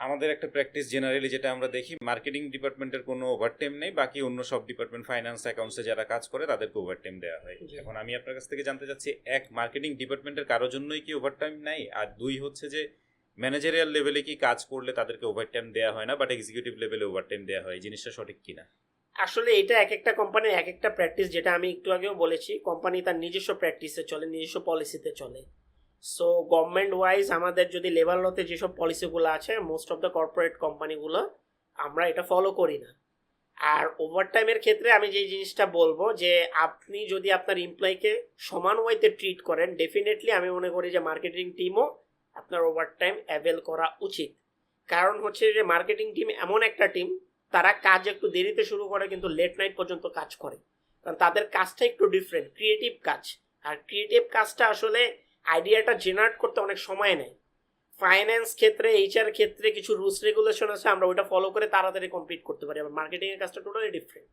আমাদের একটা practice generally যেটা আমরা দেখি, মার্কেটিং ডিপার্টমেন্টের কোনো ওভারটাইম নেই, বাকি অন্য সব ডিপার্টমেন্ট, ফাইন্যান্স, অ্যাকাউন্টসে যারা কাজ করে তাদেরকে ওভারটাইম দেওয়া হয়। জি। এখন আমি আপনার কাছ থেকে জানতে চাচ্ছি, এক, মার্কেটিং ডিপার্টমেন্টের কারোর জন্যই কি ওভারটাইম নাই? আর দুই হচ্ছে যে ম্যানেজারিয়াল লেভেলে কি কাজ করলে তাদেরকে ওভারটাইম দেওয়া হয় না, বাট এক্সিকিউটিভ লেভেলে ওভারটাইম দেওয়া হয়? এই জিনিসটা সঠিক কিনা? আসলে এটা এক একটা কোম্পানির এক একটা প্র্যাকটিস, যেটা আমি একটু আগেও বলেছি, কোম্পানি তার নিজস্ব প্র্যাকটিসে চলে, নিজস্ব পলিসিতে চলে। সো গভর্নমেন্ট ওয়াইজ আমাদের যদি লেবার লতে যেসব পলিসিগুলো আছে, মোস্ট অফ দ্য কর্পোরেট কোম্পানিগুলো আমরা এটা ফলো করি না। আর ওভারটাইমের ক্ষেত্রে আমি যে জিনিসটা বলবো, যে আপনি যদি আপনার এমপ্লয়িকে সমান ওয়েতে ট্রিট করেন, ডেফিনেটলি আমি মনে করি যে মার্কেটিং টিমও আপনার ওভারটাইম অ্যাভেল করা উচিত। কারণ হচ্ছে যে মার্কেটিং টিম এমন একটা টিম, তারা কাজ একটু দেরিতে শুরু করে কিন্তু লেট নাইট পর্যন্ত কাজ করে। কারণ তাদের কাজটা একটু ডিফারেন্ট, ক্রিয়েটিভ কাজ। আর ক্রিয়েটিভ কাজটা আসলে আইডিয়াটা জেনারেট করতে অনেক সময় নেয়। ফাইন্যান্স ক্ষেত্রে, এইচআর ক্ষেত্রে কিছু রুলস রেগুলেশন আছে, আমরা ওইটা ফলো করে তাড়াতাড়ি কমপ্লিট করতে পারি। আবার মার্কেটিং এর কাজটা টোটালি ডিফারেন্ট।